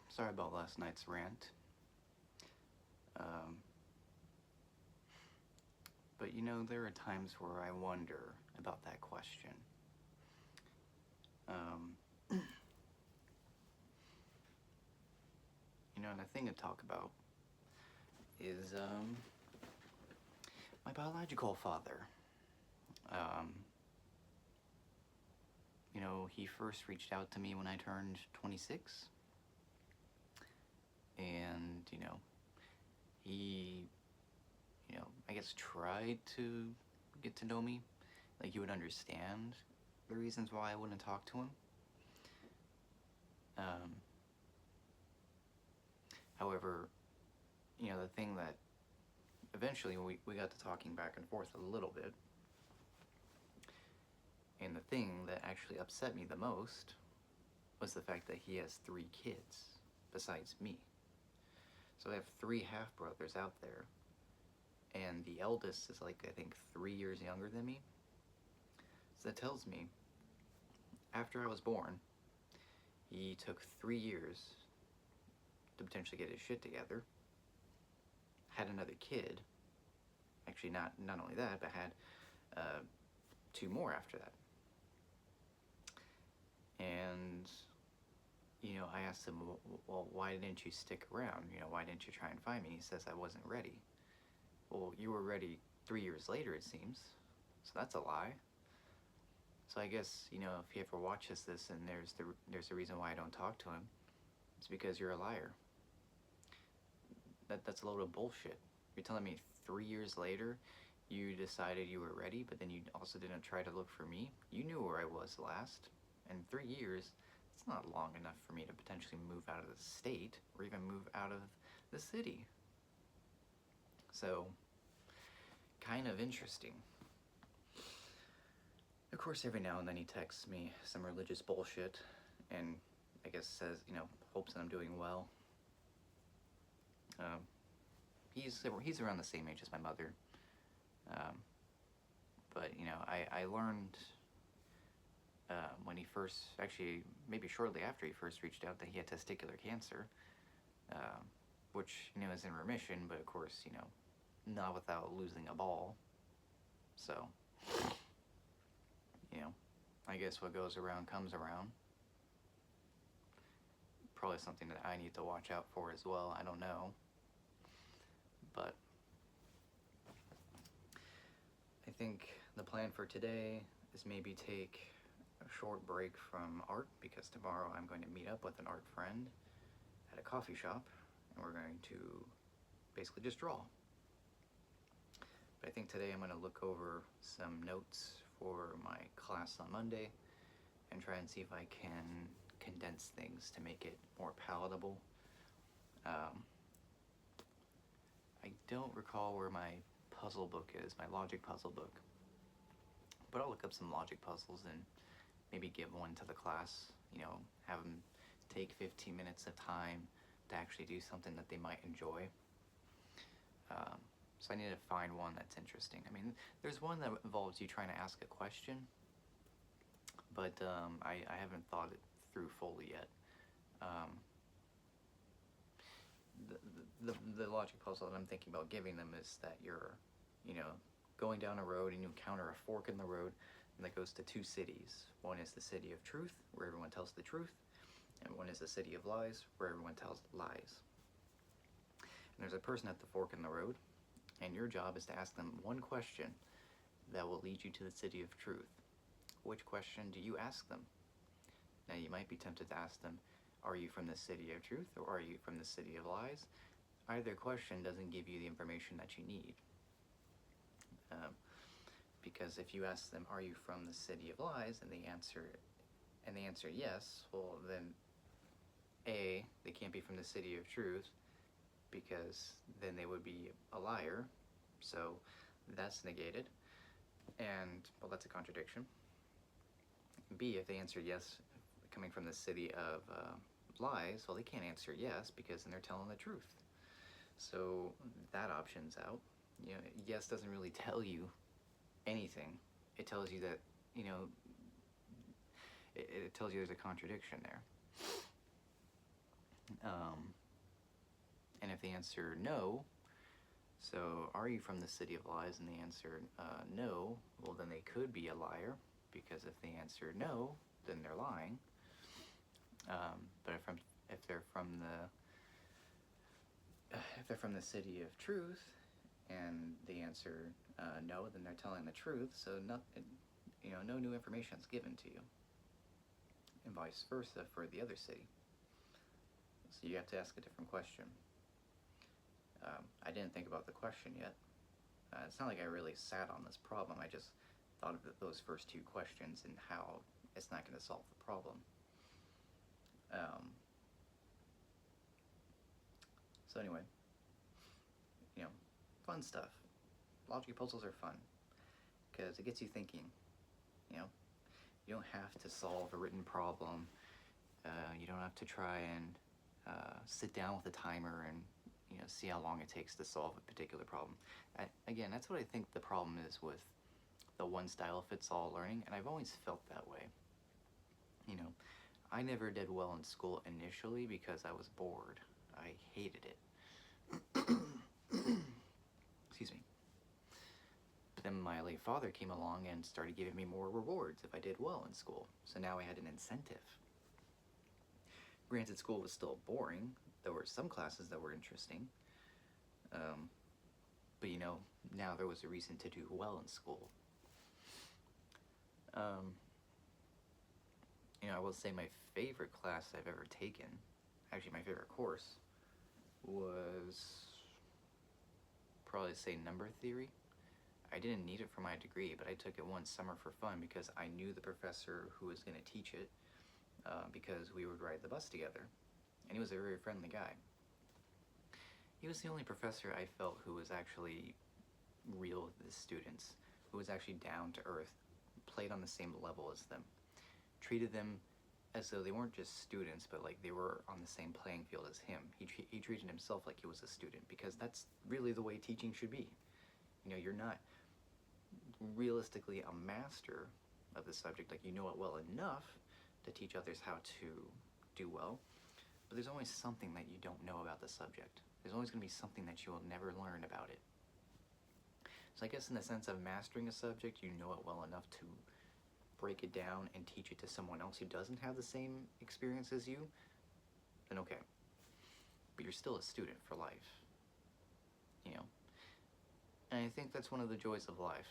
Sorry about last night's rant. Um, but there are times where I wonder about that question. Um, and the thing to talk about is my biological father. Um, he first reached out to me when I turned 26. And, he, I guess tried to get to know me. Like, he would understand the reasons why I wouldn't talk to him. Um, However, the thing that eventually we got to talking back and forth a little bit, and the thing that actually upset me the most was the fact that he has 3 kids besides me. So I have 3 half brothers out there, and the eldest is like, I think, 3 years younger than me. So that tells me, after I was born, he took 3 years to potentially get his shit together, had another kid, actually not only that, but had 2 more after that. And, I asked him, well, why didn't you stick around? Why didn't you try and find me? He says, I wasn't ready. Well, you were ready 3 years later, it seems. So that's a lie. So I guess, if he ever watches this and there's a reason why I don't talk to him, it's because you're a liar. That's a load of bullshit. You're telling me 3 years later you decided you were ready, but then you also didn't try to look for me? You knew where I was last. And 3 years, it's not long enough for me to potentially move out of the state or even move out of the city. So, kind of interesting. Of course, every now and then he texts me some religious bullshit and I guess says, hopes that I'm doing well. He's around the same age as my mother. But, I learned when he first, actually, maybe shortly after he first reached out, that he had testicular cancer, which, is in remission, but of course, not without losing a ball. So, I guess what goes around comes around. Probably something that I need to watch out for as well. I don't know. But I think the plan for today is maybe take a short break from art, because tomorrow I'm going to meet up with an art friend at a coffee shop and we're going to basically just draw. But I think today I'm going to look over some notes for my class on Monday and try and see if I can condense things to make it more palatable. I don't recall where my puzzle book is, my logic puzzle book, but I'll look up some logic puzzles and maybe give one to the class, have them take 15 minutes of time to actually do something that they might enjoy. So I need to find one that's interesting. I mean, there's one that involves you trying to ask a question, but I haven't thought it through fully yet. The logic puzzle that I'm thinking about giving them is that you're, going down a road and you encounter a fork in the road and that goes to 2 cities. One is the city of truth, where everyone tells the truth, and one is the city of lies, where everyone tells lies. And there's a person at the fork in the road, and your job is to ask them one question that will lead you to the city of truth. Which question do you ask them? Now, you might be tempted to ask them, are you from the city of truth or are you from the city of lies? Either question doesn't give you the information that you need. Because if you ask them, are you from the city of lies, and they answer yes, well then A, they can't be from the city of truth, because then they would be a liar, so that's negated, and, well, that's a contradiction. B, if they answer yes, coming from the city of lies, well, they can't answer yes, because then they're telling the truth. So that option's out. Yes doesn't really tell you anything. It tells you that, it tells you there's a contradiction there. And if they answer no, so are you from the city of lies, and they answer no, well, then they could be a liar, because if they answer no, then they're lying. But if they're from the city of truth, and they answer no, then they're telling the truth. So no new information is given to you, and vice versa for the other city. So you have to ask a different question. I didn't think about the question yet. It's not like I really sat on this problem. I just thought of those first two questions and how it's not going to solve the problem. So anyway, fun stuff. Logic puzzles are fun because it gets you thinking. You don't have to solve a written problem. You don't have to try and sit down with a timer and see how long it takes to solve a particular problem. Again, that's what I think the problem is with the one-style-fits-all learning, and I've always felt that way. I never did well in school initially because I was bored. I hated it. Excuse me. But then my late father came along and started giving me more rewards if I did well in school. So now I had an incentive. Granted, school was still boring. There were some classes that were interesting. But now there was a reason to do well in school. I will say my favorite class I've ever taken, actually my favorite course, was probably say number theory. I didn't need it for my degree, but I took it one summer for fun because I knew the professor who was going to teach it, because we would ride the bus together, and he was a very friendly guy. He was the only professor I felt who was actually real with the students, who was actually down to earth, played on the same level as them, treated them as though they weren't just students, but like they were on the same playing field as him. He treated himself like he was a student, because that's really the way teaching should be. You're not realistically a master of the subject, like you know it well enough to teach others how to do well, but there's always something that you don't know about the subject. There's always going to be something that you will never learn about it. So I guess in the sense of mastering a subject, you know it well enough to break it down and teach it to someone else who doesn't have the same experience as you, then okay. But you're still a student for life, And I think that's one of the joys of life.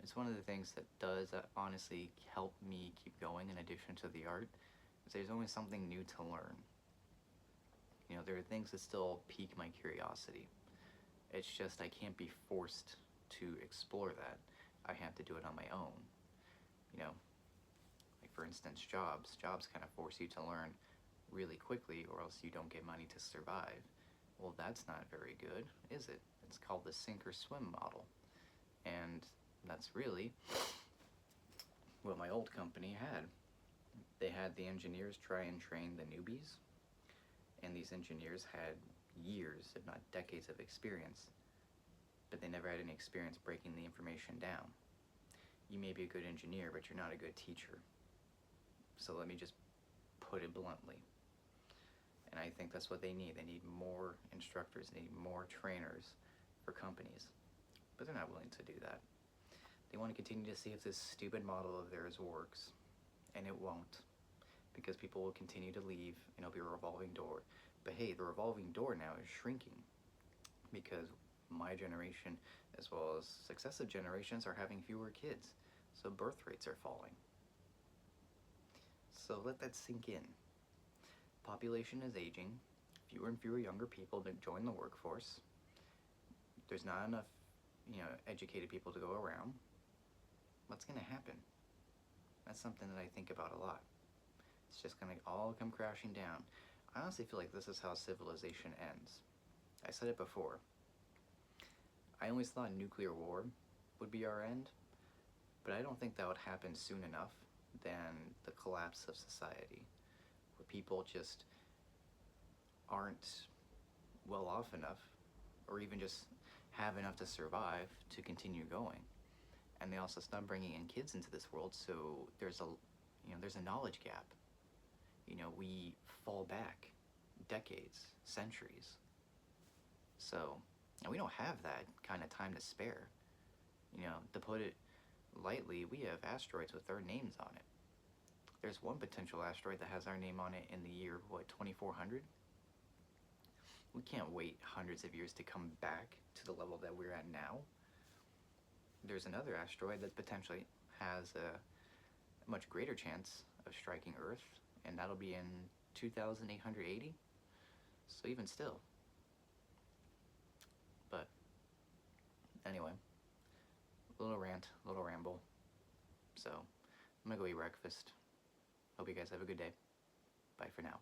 It's one of the things that does honestly help me keep going in addition to the art, is there's always something new to learn. There are things that still pique my curiosity. It's just I can't be forced to explore that. I have to do it on my own. Like for instance, jobs. Jobs kind of force you to learn really quickly, or else you don't get money to survive. Well, that's not very good, is it? It's called the sink or swim model. And that's really what my old company had. They had the engineers try and train the newbies, and these engineers had years, if not decades, of experience, but they never had any experience breaking the information down. You may be a good engineer, but you're not a good teacher. So let me just put it bluntly. And I think that's what they need. They need more instructors, they need more trainers for companies. But they're not willing to do that. They want to continue to see if this stupid model of theirs works, and it won't, because people will continue to leave, and it'll be a revolving door. But hey, the revolving door now is shrinking, because my generation, as well as successive generations, are having fewer kids, so birth rates are falling. So let that sink in. Population is aging, fewer and fewer younger people that join the workforce. There's not enough, educated people to go around. What's going to happen? That's something that I think about a lot. It's just going to all come crashing down. I honestly feel like this is how civilization ends. I said it before. I always thought nuclear war would be our end, but I don't think that would happen soon enough than the collapse of society, where people just aren't well off enough, or even just have enough to survive to continue going. And they also stop bringing in kids into this world, so there's a knowledge gap. we fall back decades, centuries. So, and we don't have that kind of time to spare. To put it lightly, we have asteroids with our names on it. There's one potential asteroid that has our name on it in the year, 2400? We can't wait hundreds of years to come back to the level that we're at now. There's another asteroid that potentially has a much greater chance of striking Earth, and that'll be in 2880. So even still. But anyway, little rant, little ramble. So I'm gonna go eat breakfast. Hope you guys have a good day. Bye for now.